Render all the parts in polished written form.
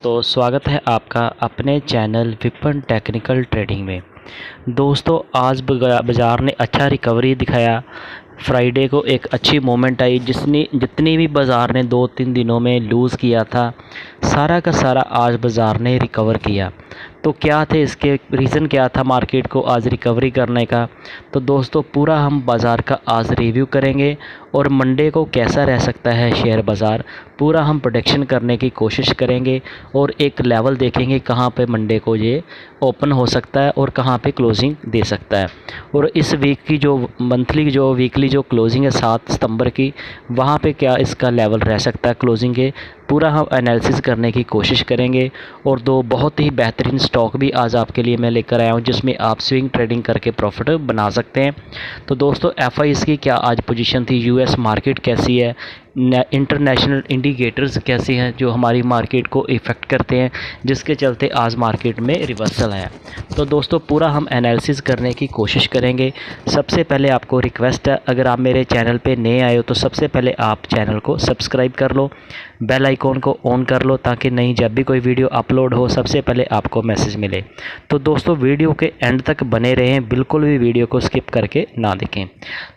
दोस्तों, स्वागत है आपका अपने चैनल विपन टेक्निकल ट्रेडिंग में। दोस्तों, आज बाज़ार ने अच्छा रिकवरी दिखाया। फ्राइडे को एक अच्छी मोमेंट आई जितनी भी बाज़ार ने 2-3 दिनों में लूज़ किया था, सारा का सारा आज बाज़ार ने रिकवर किया। तो क्या थे इसके रीज़न, क्या था मार्केट को आज रिकवरी करने का? तो दोस्तों, पूरा हम बाज़ार का आज रिव्यू करेंगे और मंडे को कैसा रह सकता है शेयर बाज़ार, पूरा हम प्रेडिक्शन करने की कोशिश करेंगे और एक लेवल देखेंगे कहाँ पे मंडे को ये ओपन हो सकता है और कहाँ पे क्लोजिंग दे सकता है। और इस वीक की जो वीकली जो क्लोजिंग है 7 सितंबर की, वहाँ पे क्या इसका लेवल रह सकता है क्लोजिंग के, पूरा हम एनालिसिस करने की कोशिश करेंगे। और दो बहुत ही बेहतरीन स्टॉक भी आज आपके लिए मैं लेकर आया हूँ जिसमें आप स्विंग ट्रेडिंग करके प्रॉफिट बना सकते हैं। तो दोस्तों, एफआईएस की क्या आज पोजीशन थी, यूएस मार्केट कैसी है, इंटरनेशनल इंडिकेटर्स कैसे हैं जो हमारी मार्केट को इफ़ेक्ट करते हैं, जिसके चलते आज मार्केट में रिवर्सल है। तो दोस्तों, पूरा हम एनालिसिस करने की कोशिश करेंगे। सबसे पहले आपको रिक्वेस्ट है, अगर आप मेरे चैनल पे नए आए हो तो सबसे पहले आप चैनल को सब्सक्राइब कर लो, बेल आइकॉन को ऑन कर लो, ताकि नई जब भी कोई वीडियो अपलोड हो सबसे पहले आपको मैसेज मिले। तो दोस्तों, वीडियो के एंड तक बने रहें, बिल्कुल भी वीडियो को स्किप करके ना देखें।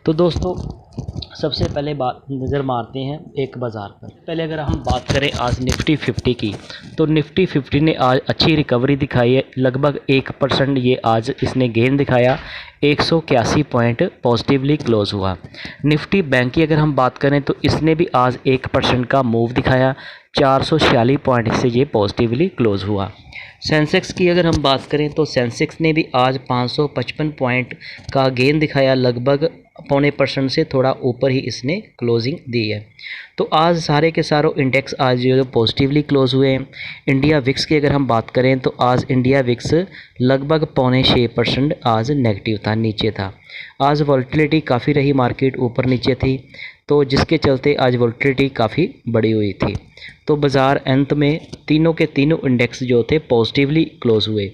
तो दोस्तों, सबसे पहले बात नज़र मारते हैं एक बाज़ार पर। पहले अगर हम बात करें आज निफ्टी 50 की, तो निफ्टी 50 ने आज अच्छी रिकवरी दिखाई है। लगभग 1% ये आज इसने गेन दिखाया, 181 पॉइंट पॉजिटिवली क्लोज़ हुआ। निफ्टी बैंक की अगर हम बात करें तो इसने भी आज 1% का मूव दिखाया, 446 पॉइंट से ये पॉजिटिवली क्लोज़ हुआ। सेंसेक्स की अगर हम बात करें तो सेंसेक्स ने भी आज 555 पॉइंट का गेन दिखाया, लगभग 0.25% से थोड़ा ऊपर ही इसने क्लोजिंग दी है। तो आज सारे के सारे इंडेक्स आज जो पॉजिटिवली क्लोज हुए हैं। इंडिया विक्स की अगर हम बात करें तो आज इंडिया विक्स लगभग 0.6% आज नेगेटिव था, नीचे था। आज वॉलेटिलिटी काफ़ी रही, मार्केट ऊपर नीचे थी, तो जिसके चलते आज वॉलेटिलिटी काफ़ी बड़ी हुई थी। तो बाज़ार अंत में तीनों के तीनों इंडेक्स जो थे पॉजिटिवली क्लोज हुए।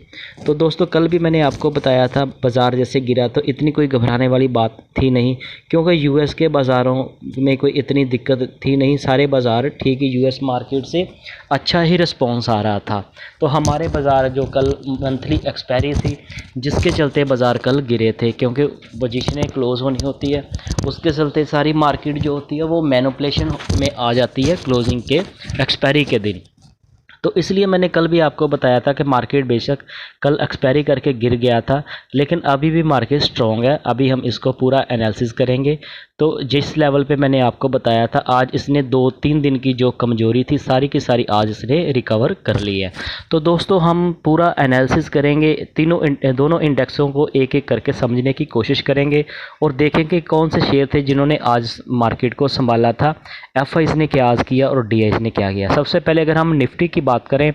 तो दोस्तों, कल भी मैंने आपको बताया था बाज़ार जैसे गिरा तो इतनी कोई घबराने वाली बात थी नहीं, क्योंकि यूएस के बाज़ारों में कोई इतनी दिक्कत थी नहीं, सारे बाज़ार ठीक ही, यूएस मार्केट से अच्छा ही रिस्पॉन्स आ रहा था। तो हमारे बाज़ार जो कल मंथली एक्सपायरी थी, जिसके चलते बाज़ार कल गिरे थे, क्योंकि पोजीशनें क्लोज़ होनी होती है, उसके चलते सारी मार्केट जो होती है वो मैनिपुलेशन में आ जाती है क्लोजिंग के एक्सपायरी के दिन। तो इसलिए मैंने कल भी आपको बताया था कि मार्केट बेशक कल एक्सपायरी करके गिर गया था, लेकिन अभी भी मार्केट स्ट्रॉन्ग है। अभी हम इसको पूरा एनालिसिस करेंगे। तो जिस लेवल पे मैंने आपको बताया था, आज इसने 2-3 दिन की जो कमजोरी थी सारी की सारी आज इसने रिकवर कर ली है। तो दोस्तों, हम पूरा एनालिसिस करेंगे, दोनों इंडेक्सों को एक एक करके समझने की कोशिश करेंगे और देखेंगे कौन से शेयर थे जिन्होंने आज मार्केट को संभाला था, एफआईएस ने क्या आज किया और डीआईएस ने क्या किया। सबसे पहले अगर हम निफ्टी की बात करें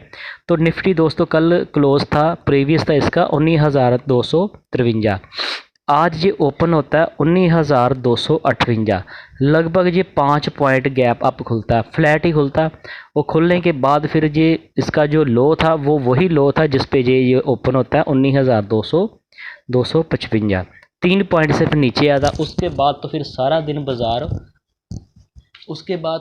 तो निफ्टी दोस्तों कल क्लोज था, प्रीवियस था इसका 19,253। आज ये ओपन होता है 19,258, लगभग ये 5 पॉइंट गैप अप खुलता है, फ्लैट ही खुलता है। वो खुलने के बाद फिर ये इसका जो लो था वो वही लो था जिस पे ये ओपन होता है 19,255, 3 पॉइंट से फिर नीचे आता। उसके बाद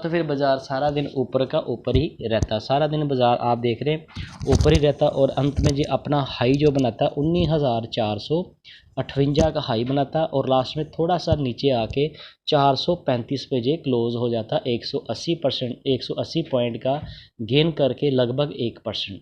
तो फिर बाज़ार सारा दिन ऊपर का ऊपर ही रहता, सारा दिन बाज़ार आप देख रहे हैं ऊपर ही रहता, और अंत में ये अपना हाई जो बनाता है 19,458 का हाई बनाता, और लास्ट में थोड़ा सा नीचे आके 435 पे ये क्लोज हो जाता, 180 पॉइंट का गेन करके लगभग 1%।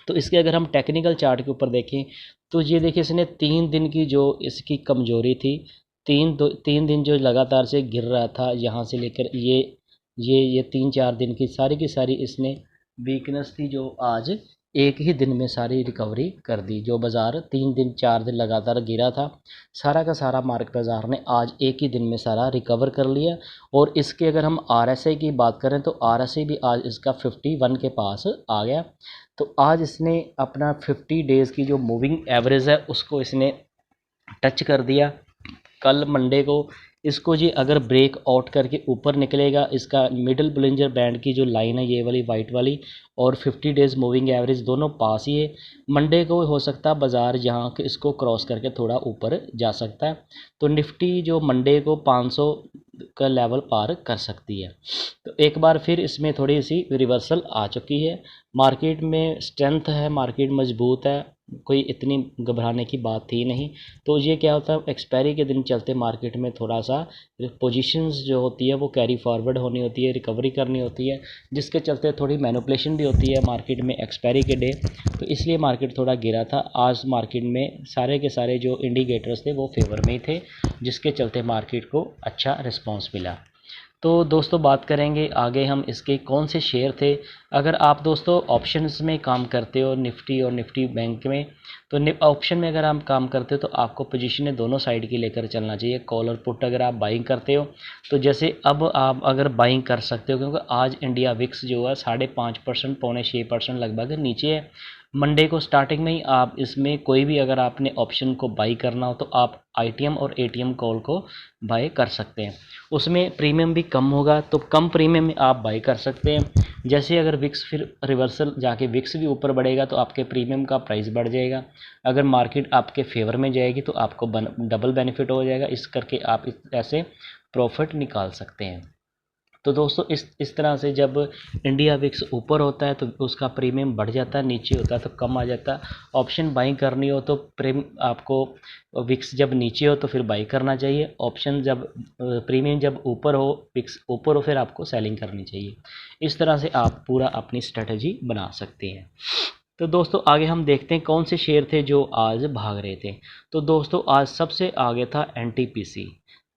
तो इसके अगर हम टेक्निकल चार्ट के ऊपर देखें तो ये देखिए, इसने 3 दिन की जो इसकी कमजोरी थी, 3 दिन जो लगातार से गिर रहा था, यहाँ से लेकर ये 3-4 दिन की सारी इसने वीकनेस थी, जो आज एक ही दिन में सारी रिकवरी कर दी। जो बाज़ार 3-4 दिन लगातार गिरा था, सारा का सारा मार्केट बाज़ार ने आज एक ही दिन में सारा रिकवर कर लिया। और इसके अगर हम आरएसआई की बात करें तो आरएसआई भी आज इसका 51 के पास आ गया। तो आज इसने अपना 50 डेज़ की जो मूविंग एवरेज है उसको इसने टच कर दिया। कल मंडे को इसको जी अगर ब्रेक आउट करके ऊपर निकलेगा, इसका मिडल बोलिंजर बैंड की जो लाइन है ये वाली वाइट वाली, और 50 डेज़ मूविंग एवरेज दोनों पास ही है। मंडे को हो सकता है बाज़ार यहाँ के इसको क्रॉस करके थोड़ा ऊपर जा सकता है। तो निफ्टी जो मंडे को 500 का लेवल पार कर सकती है। तो एक बार फिर इसमें थोड़ी सी रिवर्सल आ चुकी है। मार्केट में स्ट्रेंथ है, मार्केट मजबूत है, कोई इतनी घबराने की बात थी नहीं। तो ये क्या होता है, एक्सपायरी के दिन चलते मार्केट में थोड़ा सा पोजीशंस जो होती है वो कैरी फॉरवर्ड होनी होती है, रिकवरी करनी होती है, जिसके चलते थोड़ी मैनिपुलेशन भी होती है मार्केट में एक्सपायरी के डे। तो इसलिए मार्केट थोड़ा गिरा था। आज मार्केट में सारे के सारे जो इंडिकेटर्स थे वो फेवर में ही थे, जिसके चलते मार्केट को अच्छा रिस्पॉन्स मिला। तो दोस्तों बात करेंगे आगे हम इसके कौन से शेयर थे। अगर आप दोस्तों ऑप्शंस में काम करते हो निफ्टी और निफ्टी बैंक में, तो ऑप्शन में अगर आप काम करते हो तो आपको पोजीशनें दोनों साइड की लेकर चलना चाहिए। कॉल और पुट अगर आप बाइंग करते हो तो जैसे अब आप अगर बाइंग कर सकते हो, क्योंकि आज इंडिया विक्स जो है 5.5% 5.6% लगभग नीचे है। मंडे को स्टार्टिंग में ही आप इसमें कोई भी अगर आपने ऑप्शन को बाई करना हो तो आप आईटीएम और एटीएम कॉल को बाई कर सकते हैं। उसमें प्रीमियम भी कम होगा, तो कम प्रीमियम में आप बाई कर सकते हैं। जैसे अगर विक्स फिर रिवर्सल जाके विक्स भी ऊपर बढ़ेगा तो आपके प्रीमियम का प्राइस बढ़ जाएगा। अगर मार्केट आपके फेवर में जाएगी तो आपको डबल बेनिफिट हो जाएगा। इस करके आप ऐसे प्रॉफिट निकाल सकते हैं। तो दोस्तों इस तरह से जब इंडिया विक्स ऊपर होता है तो उसका प्रीमियम बढ़ जाता है, नीचे होता है तो कम आ जाता है। ऑप्शन बाइंग करनी हो तो आपको विक्स जब नीचे हो तो फिर बाई करना चाहिए। ऑप्शन जब प्रीमियम जब ऊपर हो, विक्स ऊपर हो, फिर आपको सेलिंग करनी चाहिए। इस तरह से आप पूरा अपनी स्ट्रेटजी बना सकते हैं। तो दोस्तों आगे हम देखते हैं कौन से शेयर थे जो आज भाग रहे थे। तो दोस्तों आज सबसे आगे था एनटीपीसी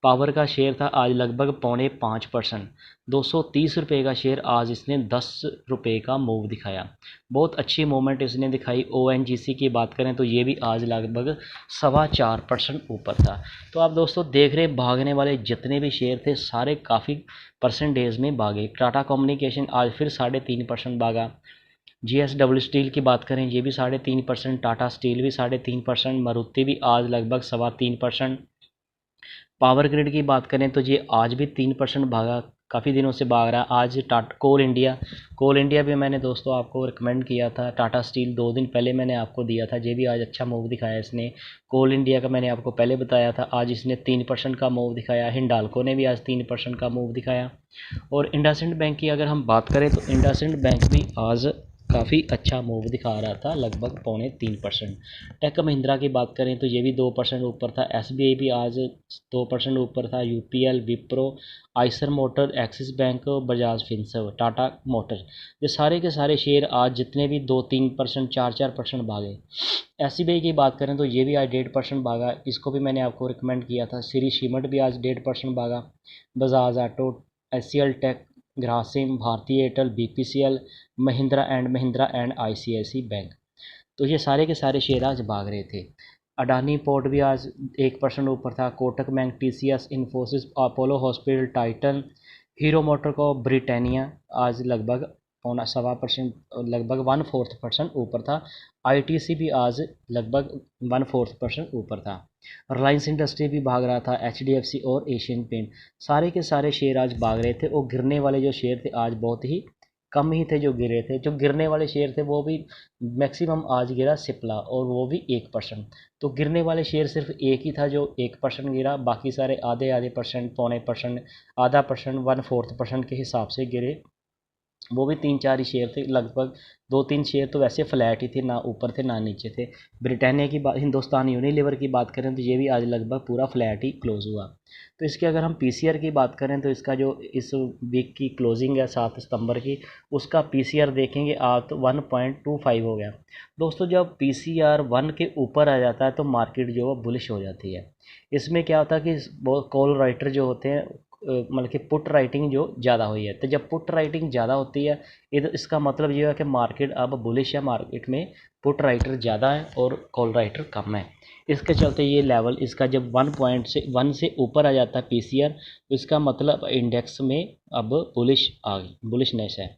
पावर का शेयर था, आज लगभग 4.5%, 230 रुपये का शेयर आज इसने 10 रुपये का मूव दिखाया। बहुत अच्छी मूवमेंट इसने दिखाई। ओएनजीसी की बात करें तो ये भी आज लगभग 4.25% ऊपर था। तो आप दोस्तों देख रहे भागने वाले जितने भी शेयर थे सारे काफ़ी परसेंटेज में भागे। टाटा कम्युनिकेशन आज फिर 3.5% भागा। जीएसडब्ल्यू स्टील की बात करें ये भी 3.5%, टाटा स्टील भी 3.5%, मारुति भी आज लगभग 3.25%। पावर ग्रिड की बात करें तो ये आज भी 3% भागा, काफ़ी दिनों से भाग रहा है। आज कोल इंडिया भी मैंने दोस्तों आपको रिकमेंड किया था। टाटा स्टील 2 दिन पहले मैंने आपको दिया था, ये भी आज अच्छा मूव दिखाया इसने। कोल इंडिया का मैंने आपको पहले बताया था, आज इसने 3% का मूव दिखाया। हिंडाल्को ने भी आज 3% का मूव दिखाया। और इंडसइंड बैंक की अगर हम बात करें तो इंडसइंड बैंक भी आज काफ़ी अच्छा मूव दिखा रहा था, लगभग 3.25%। टेक महिंद्रा की बात करें तो ये भी 2% ऊपर था। एसबीआई भी आज 2% ऊपर था। UPL, Wipro, Eicher motor, axis bank, Bajaj Finserv, Tata motor, ये सारे के सारे शेयर आज जितने भी 2-3%, 4-4% भागे। एसबीआई की बात करें तो ये भी आज 1.5% भागा, इसको भी मैंने आपको रिकमेंड किया था। श्री सीमेंट भी आज 1.5% भागा। Bajaj auto, HCL tech, Grasim, Bharti Airtel, BPCL, Mahindra and ICICI bank, तो ये सारे के सारे शेयर आज भाग रहे थे। अडानी पोर्ट भी आज 1% ऊपर था। Kotak bank, TCS, Infosys, Apollo hospital, Titan, hero motor को, ब्रिटानिया आज लगभग 1.25%, लगभग 1/4% ऊपर था। आईटीसी भी आज लगभग 1/4% ऊपर था। रिलायंस इंडस्ट्री भी भाग रहा था, एचडीएफसी और एशियन पेंट, सारे के सारे शेयर आज भाग रहे थे। और गिरने वाले जो शेयर थे आज बहुत ही कम ही थे जो गिरे थे। जो गिरने वाले शेयर थे वो भी मैक्सिमम आज गिरा सिप्ला, और वो भी 1%। तो गिरने वाले शेयर सिर्फ एक ही था जो 1% गिरा, बाकी सारे आधे आधे परसेंट, 0.25%, आधा परसेंट, 1/4% के हिसाब से गिरे। वो भी 3-4 ही शेयर थे, लगभग 2-3 शेयर तो वैसे फ्लैट ही थे, ना ऊपर थे ना नीचे थे। ब्रिटानिया की बात, हिंदुस्तान यूनिलीवर की बात करें तो ये भी आज लगभग पूरा फ्लैट ही क्लोज़ हुआ। तो इसके अगर हम पीसीआर की बात करें तो इसका जो इस वीक की क्लोजिंग है 7 सितंबर की, उसका पीसीआर देखेंगे आप तो 1.25 हो गया। दोस्तों जब पीसीआर 1 के ऊपर आ जाता है तो मार्केट जो है बुलिश हो जाती है। इसमें क्या होता है कि कॉल राइटर जो होते हैं, मतलब कि पुट राइटिंग जो ज़्यादा हुई है, तो जब पुट राइटिंग ज़्यादा होती है इसका मतलब ये है कि मार्केट अब बुलिश है, मार्केट में पुट राइटर ज़्यादा है और कॉल राइटर कम है। इसके चलते ये लेवल इसका जब 1 से ऊपर आ जाता है पीसीआर, तो इसका मतलब इंडेक्स में अब बुलिशनेस है।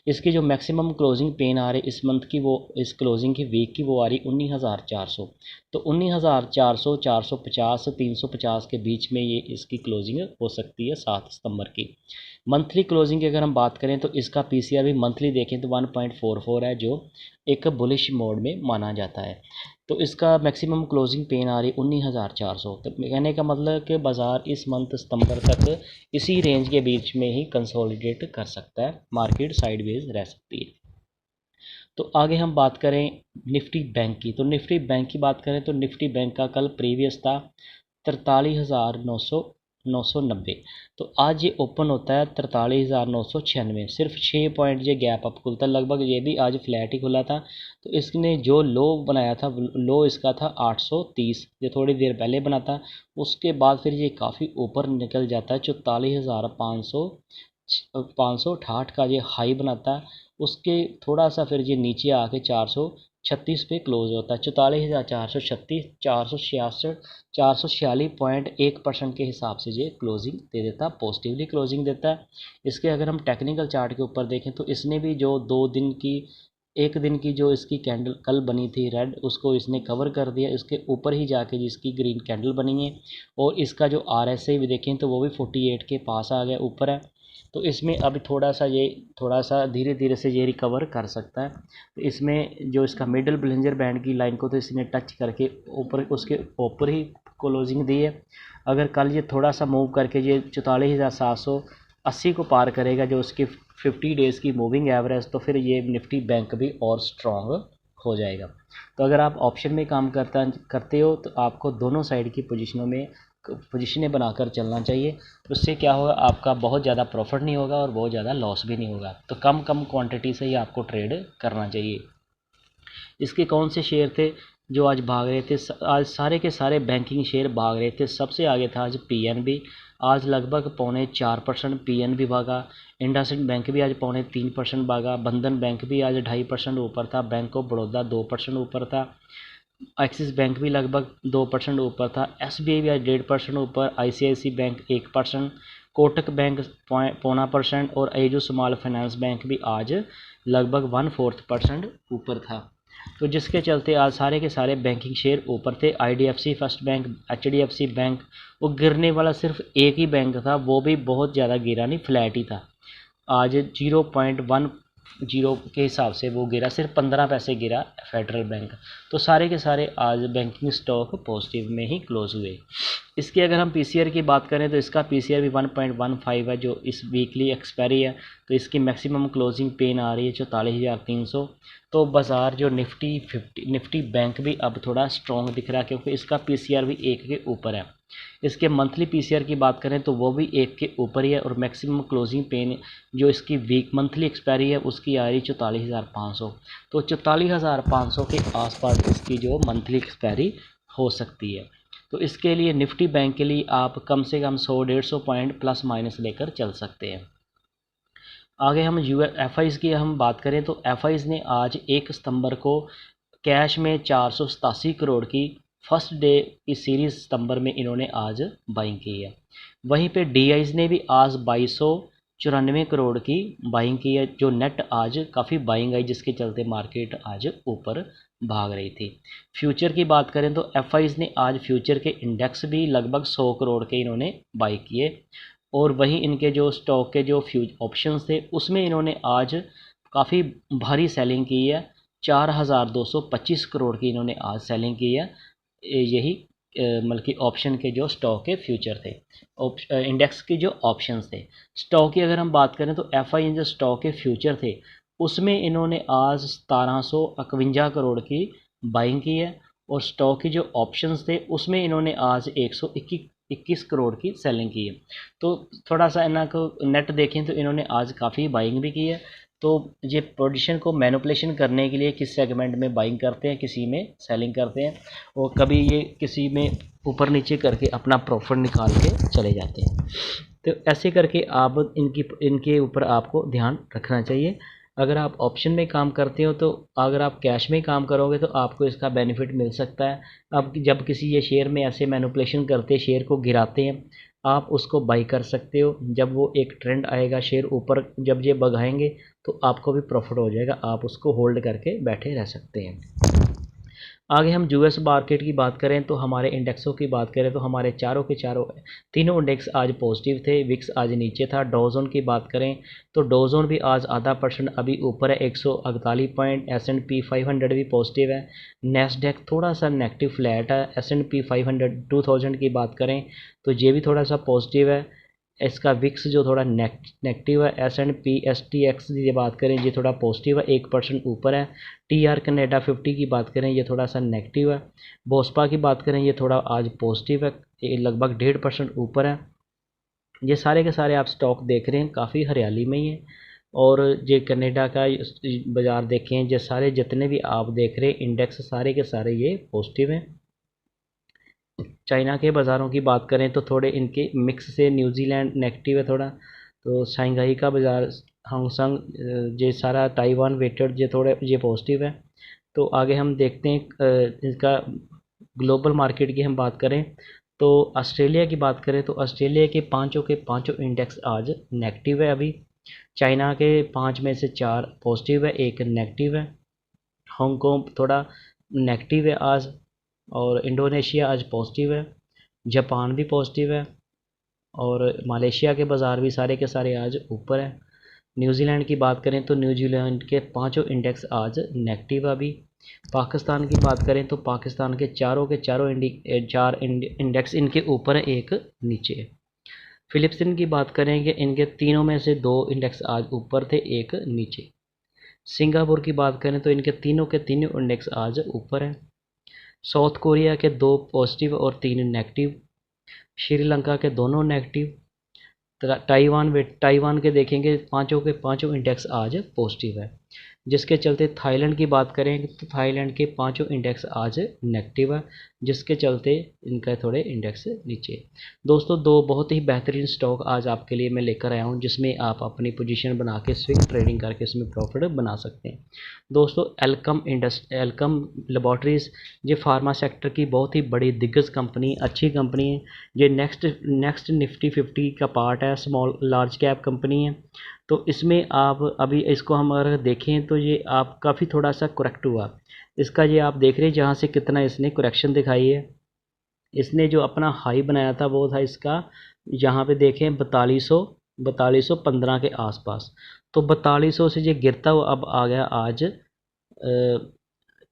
इसकी जो मैक्सिमम क्लोजिंग पेन आ रही इस मंथ की, वो इस क्लोजिंग की वीक की वो आ रही 19,400। तो 19,400, 450, 350 के बीच में ये इसकी क्लोजिंग हो सकती है 7 सितंबर की। मंथली क्लोजिंग की अगर हम बात करें तो इसका पीसीआर भी मंथली देखें तो 1.44 है, जो एक बुलिश मोड में माना जाता है। तो इसका मैक्सिमम क्लोजिंग पेन आ रही 19,400। तो कहने का मतलब कि बाज़ार इस मंथ सितंबर तक इसी रेंज के बीच में ही कंसोलिडेट कर सकता है, मार्केट साइडवेज रह सकती है। तो आगे हम बात करें निफ्टी बैंक की। तो निफ्टी बैंक की बात करें तो निफ्टी बैंक का कल प्रीवियस था 43,990। तो आज ये ओपन होता है 43,996, सिर्फ 6 पॉइंट ये गैप अप खुलता है, लगभग ये भी आज फ्लैट ही खुला था। तो इसने जो लो बनाया था, लो इसका था 830, ये थोड़ी देर पहले बना था। उसके बाद फिर ये काफ़ी ऊपर निकल जाता है, 44,568 का ये हाई बनाता है। उसके थोड़ा सा फिर ये नीचे आके 436 पे क्लोज होता है, 44,436, 446.1% के हिसाब से ये क्लोजिंग दे देता, पॉजिटिवली क्लोजिंग देता है। इसके अगर हम टेक्निकल चार्ट के ऊपर देखें तो इसने भी जो 2 दिन की, एक दिन की जो इसकी कैंडल कल बनी थी रेड, उसको इसने कवर कर दिया, इसके ऊपर ही जाके जिसकी ग्रीन कैंडल बनी है। और इसका जो RSI भी देखें तो वो भी 48 के पास आ गया, ऊपर है। तो इसमें अभी थोड़ा सा धीरे धीरे से ये रिकवर कर सकता है। तो इसमें जो इसका मिडल ब्लिंजर बैंड की लाइन को तो इसने टच करके ऊपर, उसके ऊपर ही क्लोजिंग दी है। अगर कल ये थोड़ा सा मूव करके ये 44,780 को पार करेगा, जो उसकी 50 डेज़ की मूविंग एवरेज, तो फिर ये निफ्टी बैंक भी और स्ट्रॉन्ग हो जाएगा। तो अगर आप ऑप्शन में काम करते हो तो आपको दोनों साइड की पोजीशनें बनाकर चलना चाहिए। उससे क्या होगा, आपका बहुत ज़्यादा प्रॉफिट नहीं होगा और बहुत ज़्यादा लॉस भी नहीं होगा। तो कम क्वांटिटी से ही आपको ट्रेड करना चाहिए। इसके कौन से शेयर थे जो आज भाग रहे थे? आज सारे के सारे बैंकिंग शेयर भाग रहे थे। सबसे आगे था आज पीएनबी, आज लगभग 3.25% पीएनबी भागा। इंडसइंड बैंक भी आज 3.25% भागा। बंधन बैंक भी आज 2.5% ऊपर था। बैंक ऑफ बड़ौदा 2% ऊपर था। एक्सिस बैंक भी लगभग 2% ऊपर था। एसबीआई भी आज 1.5% ऊपर। आईसीआईसी बैंक 1%, कोटक बैंक 0.25% और एजू स्मॉल फाइनेंस बैंक भी आज लगभग 1/4% ऊपर था। तो जिसके चलते आज सारे के सारे बैंकिंग शेयर ऊपर थे। IDFC first bank, HDFC bank, वो गिरने वाला सिर्फ एक ही बैंक था, वो भी बहुत ज़्यादा गिरा नहीं, फ्लैट ही था। आज 0.10 के हिसाब से वो गिरा, सिर्फ 15 पैसे गिरा फेडरल बैंक। तो सारे के सारे आज बैंकिंग स्टॉक पॉजिटिव में ही क्लोज हुए। इसकी अगर हम पीसीआर की बात करें तो इसका पीसीआर भी 1.15 है, जो इस वीकली एक्सपायरी है। तो इसकी मैक्सिमम क्लोजिंग पेन आ रही है 44,300। तो बाज़ार जो निफ्टी बैंक भी अब थोड़ा स्ट्रॉन्ग दिख रहा है, क्योंकि इसका पीसीआर भी 1 के ऊपर है। इसके मंथली पीसीआर की बात करें तो वो भी 1 के ऊपर ही है। और मैक्सिमम क्लोजिंग पेन जो इसकी वीक मंथली एक्सपायरी है उसकी आ रही 44,500। तो 44,500 के आसपास इसकी जो मंथली एक्सपायरी हो सकती है। तो इसके लिए निफ्टी बैंक के लिए आप कम से कम 100-150 पॉइंट प्लस माइनस लेकर चल सकते हैं। आगे हम एफआईज़ की हम बात करें तो एफआईज़ ने आज 1 सितंबर को कैश में 487 करोड़ की फर्स्ट डे की सीरीज़ सितंबर में इन्होंने आज बाइंग की है। वहीं पे डीआईज़ ने भी आज 2294 करोड़ की बाइंग की है, जो नेट आज काफ़ी बाइंग आई, जिसके चलते मार्केट आज ऊपर भाग रही थी। फ्यूचर की बात करें तो एफआईज़ ने आज फ्यूचर के इंडेक्स भी लगभग 100 करोड़ के इन्होंने बाई किए। और वहीं इनके जो स्टॉक के जो ऑप्शंस थे उसमें इन्होंने आज काफ़ी भारी सेलिंग की है। 4,225 करोड़ की इन्होंने आज सेलिंग की है। यही मतलब कि ऑप्शन के जो स्टॉक के फ्यूचर थे, इंडेक्स के जो ऑप्शंस थे। स्टॉक की अगर हम बात करें तो एफआई जो स्टॉक के फ्यूचर थे उसमें इन्होंने आज 1751 करोड़ की बाइंग की है। और स्टॉक के जो ऑप्शंस थे उसमें इन्होंने आज 121 करोड़ की सेलिंग की है। तो थोड़ा सा इन्हों को नेट देखें तो इन्होंने आज काफ़ी बाइंग भी की है। तो ये पोजीशन को मैनिपुलेशन करने के लिए किस सेगमेंट में बाइंग करते हैं, किसी में सेलिंग करते हैं, और कभी ये किसी में ऊपर नीचे करके अपना प्रॉफिट निकाल के चले जाते हैं। तो ऐसे करके आप इनके ऊपर आपको ध्यान रखना चाहिए। अगर आप ऑप्शन में काम करते हो तो अगर आप कैश में काम करोगे तो आपको इसका बेनिफिट मिल सकता है। अब जब किसी ये शेयर में ऐसे मैनिपुलेशन करते शेयर को गिराते हैं आप उसको बाई कर सकते हो। जब वो एक ट्रेंड आएगा, शेयर ऊपर जब ये भगाएंगे तो आपको भी प्रॉफिट हो जाएगा, आप उसको होल्ड करके बैठे रह सकते हैं। आगे हम यूएस मार्केट की बात करें तो हमारे इंडेक्सों की बात करें तो हमारे चारों के चारों तीनों इंडेक्स आज पॉजिटिव थे। विक्स आज नीचे था। डॉजोन की बात करें तो डॉजोन भी आज % अभी ऊपर है 148 पॉइंट। S&P 500 भी पॉजिटिव है। नेस्डेक थोड़ा सा नेगेटिव फ्लैट है। S&P 500 2000 की बात करें तो ये भी थोड़ा सा पॉजिटिव है। इसका विक्स जो थोड़ा नेगेटिव है। S&P STX की बात करें ये थोड़ा पॉजिटिव है, 1% ऊपर है। TR कनाडा 50 की बात करें ये थोड़ा सा नेगेटिव है। बोस्पा की बात करें ये थोड़ा आज पॉजिटिव है, ये लगभग 1.5% ऊपर है। ये सारे के सारे आप स्टॉक देख रहे हैं काफ़ी हरियाली में ही है। और ये कनाडा का बाज़ार देखें, ये सारे जितने भी आप देख रहे हैं इंडेक्स सारे के सारे ये पॉजिटिव हैं। चाइना के बाज़ारों की बात करें तो थोड़े इनके मिक्स से न्यूजीलैंड नेगेटिव है थोड़ा। तो शंघाई का बाज़ार, हांगकांग, ये सारा ताइवान वेटेड ये थोड़े ये पॉजिटिव है। तो आगे हम देखते हैं इसका ग्लोबल मार्केट की हम बात करें तो ऑस्ट्रेलिया की बात करें तो ऑस्ट्रेलिया के पाँचों इंडेक्स आज नेगेटिव है अभी। चाइना के 5 में से 4 पॉजिटिव है, 1 नेगेटिव है। हांगकांग थोड़ा नेगेटिव है आज। और इंडोनेशिया आज पॉजिटिव है। जापान भी पॉजिटिव है। और मलेशिया के बाज़ार भी सारे के सारे आज ऊपर है। न्यूजीलैंड की बात करें तो न्यूजीलैंड के पाँचों इंडेक्स आज नेगेटिव है अभी। पाकिस्तान की बात करें तो पाकिस्तान के चारों चार इंडेक्स इनके ऊपर है, एक नीचे है। फिलिप्पिन की बात करेंगे इनके तीनों में से 2 इंडेक्स आज ऊपर थे, एक नीचे। सिंगापुर की बात करें तो इनके तीनों के तीनों इंडेक्स आज ऊपर हैं। साउथ कोरिया के 2 पॉजिटिव और 3 नेगेटिव। श्रीलंका के दोनों नेगेटिव। ताइवान के देखेंगे पाँचों के पाँचों इंडेक्स आज पॉजिटिव है। जिसके चलते थाईलैंड की बात करें तो थाईलैंड के पाँचों इंडेक्स आज नेगेटिव है, जिसके चलते इनका थोड़े इंडेक्स नीचे। दोस्तों 2 बहुत ही बेहतरीन स्टॉक आज आपके लिए मैं लेकर आया हूं, जिसमें आप अपनी पोजीशन बना के स्विंग ट्रेडिंग करके इसमें प्रॉफिट बना सकते हैं। दोस्तों एल्कम लेबॉरेटरीज ये फार्मा सेक्टर की बहुत ही बड़ी दिग्गज कंपनी, अच्छी कंपनी है। ये नेक्स्ट निफ्टी 50 का पार्ट है, स्मॉल लार्ज कैप कंपनी है। तो इसमें आप अभी इसको हम अगर देखें तो ये आप काफ़ी थोड़ा सा करेक्ट हुआ। इसका ये आप देख रहे हैं जहाँ से कितना इसने करेक्शन दिखाई है। इसने जो अपना हाई बनाया था वो था इसका, यहाँ पे देखें 4215 के आसपास। तो 4200 से ये गिरता हुआ अब आ गया आज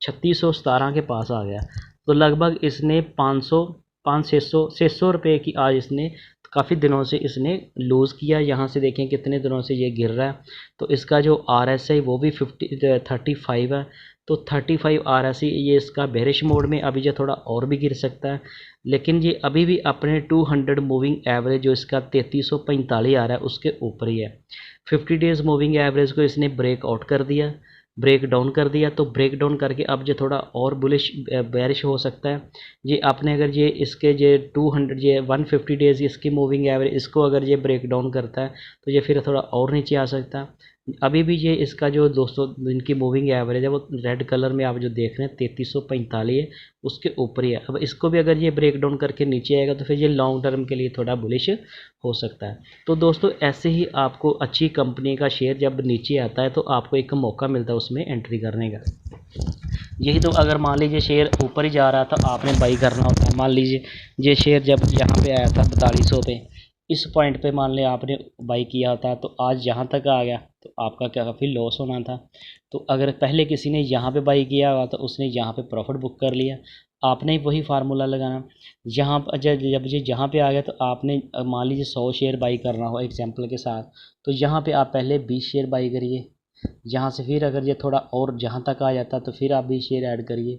3617 के पास आ गया। तो लगभग इसने 600 रुपये की आज इसने काफ़ी दिनों से इसने लूज़ किया। यहाँ से देखें कितने दिनों से ये गिर रहा है। तो इसका जो RSI वो भी 35 है। तो 35 RSI ये इसका बेरिश मोड में अभी जो थोड़ा और भी गिर सकता है, लेकिन ये अभी भी अपने 200 मूविंग एवरेज जो इसका 3345 आ रहा है उसके ऊपर ही है। 50 डेज़ मूविंग एवरेज को इसने ब्रेक आउट कर दिया, ब्रेक डाउन कर दिया। तो ब्रेक डाउन करके अब जो थोड़ा और बुलिश बेरिश हो सकता है। ये आपने अगर ये इसके ये 200 ये 150 डेज़ इसकी मूविंग एवरेज इसको अगर ये ब्रेक डाउन करता है तो ये फिर थोड़ा और नीचे आ सकता है। अभी भी ये इसका जो 200 दिन की मूविंग एवरेज है वो रेड कलर में आप जो देख रहे हैं 3345 है, उसके ऊपर ही है। अब इसको भी अगर ये ब्रेक डाउन करके नीचे आएगा तो फिर ये लॉन्ग टर्म के लिए थोड़ा बुलिश हो सकता है। तो दोस्तों ऐसे ही आपको अच्छी कंपनी का शेयर जब नीचे आता है तो आपको एक मौका मिलता है उसमें एंट्री करने का। यही तो अगर मान लीजिए शेयर ऊपर ही जा रहा था आपने बाई करना होता है। मान लीजिए ये शेयर जब यहाँ पे आया था 4200 पे, इस पॉइंट पे मान लिया आपने बाई किया था तो आज यहाँ तक आ गया तो आपका क्या काफ़ी लॉस होना था। तो अगर पहले किसी ने यहाँ पे बाई किया हुआ तो उसने यहाँ पे प्रॉफिट बुक कर लिया। आपने वही फार्मूला लगाना। यहाँ जब ये यहाँ पे आ गया तो आपने मान लीजिए 100 शेयर बाई करना हो एग्जाम्पल के साथ, तो यहाँ पे आप पहले 20 शेयर बाई करिए। जहाँ से फिर अगर ये थोड़ा और जहाँ तक आ जाता तो फिर आप 20 शेयर ऐड करिए।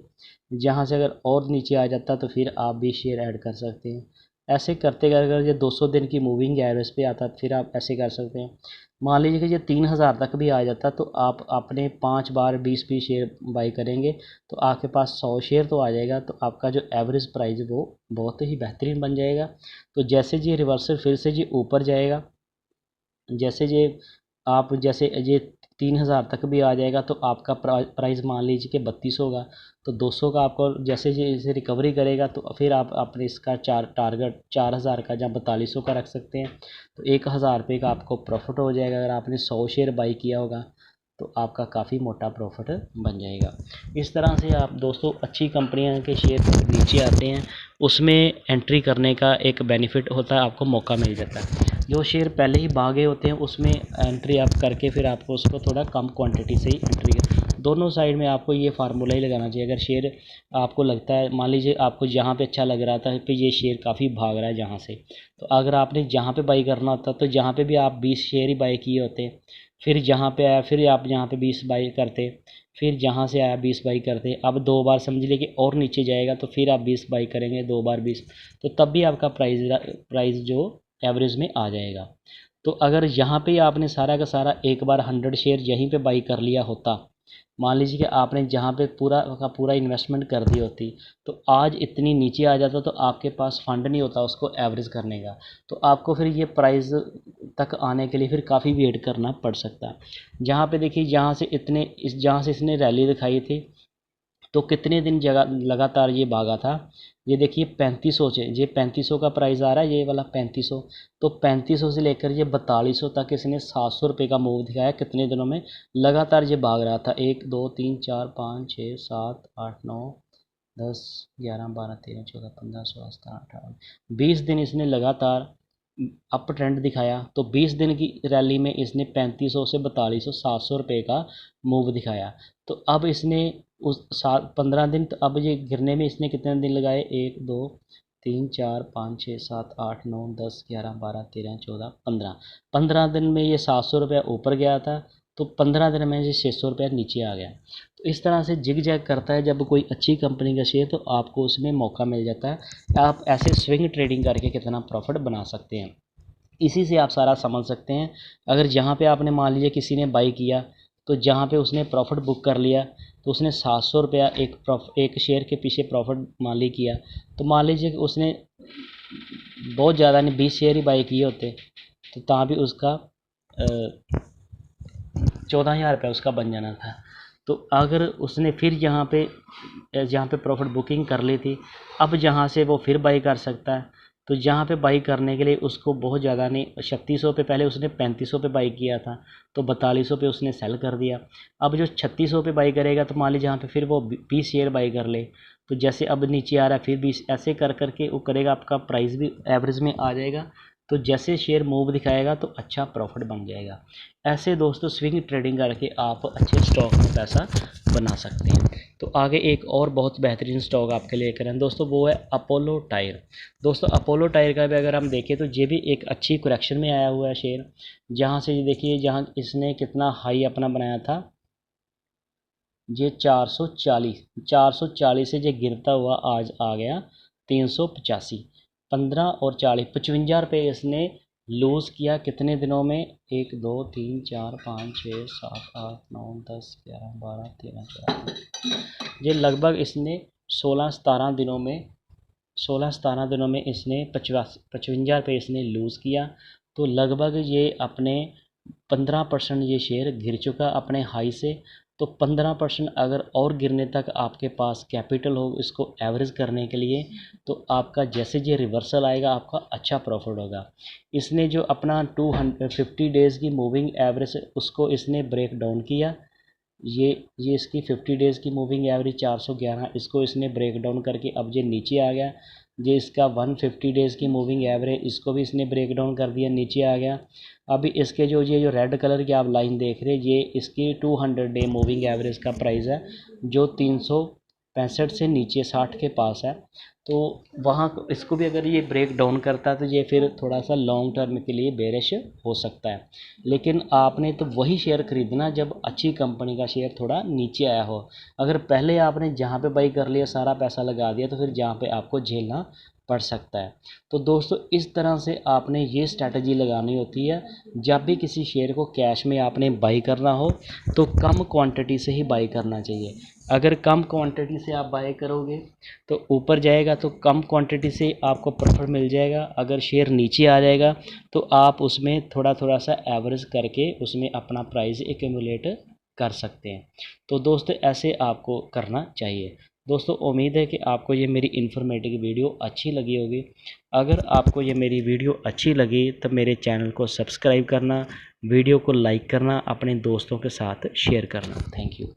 जहाँ से अगर और नीचे आ जाता तो फिर आप 20 शेयर ऐड कर सकते हैं। ऐसे करते अगर ये 200 दिन की मूविंग एवरेज पे आता फिर आप ऐसे कर सकते हैं। मान लीजिए कि ये 3000 तक भी आ जाता तो आप अपने 5 बार 20 शेयर बाई करेंगे तो आपके पास 100 शेयर तो आ जाएगा। तो आपका जो एवरेज प्राइस वो बहुत ही बेहतरीन बन जाएगा। तो जैसे ये रिवर्सल फिर से ये ऊपर जाएगा, जैसे ये 3000 तक भी आ जाएगा तो आपका प्राइस मान लीजिए कि 32 होगा। तो 200 का आपको जैसे जैसे रिकवरी करेगा तो फिर आप अपने इसका टारगेट 4000 का या 4200 का रख सकते हैं। तो 1000 रुपये का आपको प्रॉफिट हो जाएगा। अगर आपने 100 शेयर बाई किया होगा तो आपका काफ़ी मोटा प्रॉफिट बन जाएगा। इस तरह से आप दोस्तों अच्छी कंपनियां के शेयर नीचे आते हैं उसमें एंट्री करने का एक बेनिफिट होता है, आपको मौका मिल जाता है। जो शेयर पहले ही भागे होते हैं उसमें एंट्री आप करके फिर आपको उसको थोड़ा कम क्वांटिटी से ही एंट्री दोनों साइड में आपको ये फार्मूला ही लगाना चाहिए। अगर शेयर आपको लगता है, मान लीजिए आपको जहाँ पे अच्छा लग रहा था कि ये शेयर काफ़ी भाग रहा है जहाँ से, तो अगर आपने जहाँ पे बाई करना होता तो जहाँ पे भी आप 20 शेयर ही बाई किए होते, फिर जहाँ पे आया फिर आप जहाँ पे 20 बाई करते, फिर जहाँ से आया 20 बाई करते। अब 2 बार समझ लीजिए कि और नीचे जाएगा तो फिर आप 20 बाई करेंगे, 2 बार 20, तो तब भी आपका प्राइस जो एवरेज में आ जाएगा। तो अगर यहाँ पे आपने सारा का सारा एक बार 100 शेयर यहीं पे बाई कर लिया होता, मान लीजिए कि आपने जहाँ पे पूरा का पूरा इन्वेस्टमेंट कर दी होती, तो आज इतनी नीचे आ जाता तो आपके पास फंड नहीं होता उसको एवरेज करने का, तो आपको फिर ये प्राइस तक आने के लिए फिर काफ़ी वेट करना पड़ सकता है। जहाँ पे देखिए जहाँ से इसने रैली दिखाई थी तो कितने दिन जगह लगातार ये भागा था। ये देखिए 3500 से, ये 3500 का प्राइस आ रहा है, ये वाला 3500, तो 3500 से लेकर ये 4200 तक इसने 700 रुपये का मूव दिखाया। कितने दिनों में लगातार ये भाग रहा था, 1 2 3 4 5 6 7 8 9 10 11 12 13 14 15 16 17 18 20 दिन इसने लगातार अप ट्रेंड दिखाया। तो 20 दिन की रैली में इसने 3500 से 4200 700 रुपये का मूव दिखाया। तो अब इसने उस 15 दिन, तो अब ये गिरने में इसने कितने दिन लगाए, 1 2 3 4 5 6 7 8 9 10 11 12 13 14 15 दिन में ये 700 रुपया ऊपर गया था, तो 15 दिन में ये 600 रुपया नीचे आ गया। तो इस तरह से जिग जैग करता है जब कोई अच्छी कंपनी का शेयर, तो आपको उसमें मौका मिल जाता है। आप ऐसे स्विंग ट्रेडिंग करके कितना प्रॉफिट बना सकते हैं, इसी से आप सारा समझ सकते हैं। अगर जहाँ पे आपने मान लीजिए किसी ने बाई किया तो जहाँ पे उसने प्रॉफिट बुक कर लिया, तो उसने 700 रुपया एक शेयर के पीछे प्रॉफिट मान ली किया, तो मान लीजिए कि उसने बहुत ज़्यादा नहीं 20 शेयर ही बाई किए होते तो ता भी उसका 14,000 रुपया उसका बन जाना था। तो अगर उसने फिर जहाँ पे प्रॉफिट बुकिंग कर ली थी, अब जहाँ से वो फिर बाई कर सकता है, तो जहाँ पे बाई करने के लिए उसको बहुत ज़्यादा नहीं, 3600 पे पहले उसने 3500 पे बाई किया था, तो 4200 पे उसने सेल कर दिया। अब जो 3600 पे बाई करेगा तो मान लीजिए जहाँ पे फिर वो 20 शेयर बाई कर ले, तो जैसे अब नीचे आ रहा है फिर 20, ऐसे कर करके वो करेगा, आपका प्राइस भी एवरेज में आ जाएगा। तो जैसे शेयर मूव दिखाएगा तो अच्छा प्रॉफिट बन जाएगा। ऐसे दोस्तों स्विंग ट्रेडिंग करके आप अच्छे स्टॉक में पैसा बना सकते हैं। तो आगे एक और बहुत बेहतरीन स्टॉक आपके लिए लेकर आए दोस्तों, वो है अपोलो टायर। दोस्तों अपोलो टायर का भी अगर हम देखें तो ये भी एक अच्छी करेक्शन में आया हुआ है शेयर, जहाँ से ये देखिए जहाँ इसने कितना हाई अपना बनाया था, ये 440 से ये गिरता हुआ आज आ गया 385, 15 और 40 55 रुपये इसने लूज़ किया कितने दिनों में, 1 2 3 4 5 6 7 8 9 10 11 12 13 14, ये लगभग इसने 16-17 दिनों में इसने 55 रुपये इसने लूज़ किया। तो लगभग ये अपने 15% ये शेयर गिर चुका अपने हाई से। तो 15% अगर और गिरने तक आपके पास कैपिटल हो इसको एवरेज करने के लिए, तो आपका जैसे ये रिवर्सल आएगा आपका अच्छा प्रॉफिट होगा। इसने जो अपना 250 डेज़ की मूविंग एवरेज उसको इसने ब्रेक डाउन किया, ये इसकी 50 डेज़ की मूविंग एवरेज 411, इसको इसने ब्रेक डाउन करके अब ये नीचे आ गया। ये इसका 150 डेज़ की मूविंग एवरेज इसको भी इसने ब्रेक डाउन कर दिया, नीचे आ गया। अभी इसके जो रेड कलर की आप लाइन देख रहे हैं, ये इसकी 200 डे मूविंग एवरेज का प्राइस है, जो 365 से नीचे 60 के पास है। तो वहाँ इसको भी अगर ये ब्रेक डाउन करता है तो ये फिर थोड़ा सा लॉन्ग टर्म के लिए बेरिश हो सकता है। लेकिन आपने तो वही शेयर खरीदना जब अच्छी कंपनी का शेयर थोड़ा नीचे आया हो। अगर पहले आपने जहाँ पे बाई कर लिया सारा पैसा लगा दिया, तो फिर जहाँ पे आपको झेलना पड़ सकता है। तो दोस्तों इस तरह से आपने ये स्ट्रैटेजी लगानी होती है। जब भी किसी शेयर को कैश में आपने बाई करना हो तो कम क्वांटिटी से ही बाई करना चाहिए। अगर कम क्वांटिटी से आप बाई करोगे तो ऊपर जाएगा तो कम क्वांटिटी से आपको प्रॉफिट मिल जाएगा। अगर शेयर नीचे आ जाएगा तो आप उसमें थोड़ा थोड़ा सा एवरेज करके उसमें अपना प्राइस एक्यूमुलेट कर सकते हैं। तो दोस्तों ऐसे आपको करना चाहिए। दोस्तों उम्मीद है कि आपको ये मेरी इन्फॉर्मेटिव वीडियो अच्छी लगी होगी। अगर आपको ये मेरी वीडियो अच्छी लगी तो मेरे चैनल को सब्सक्राइब करना, वीडियो को लाइक करना, अपने दोस्तों के साथ शेयर करना। Thank you.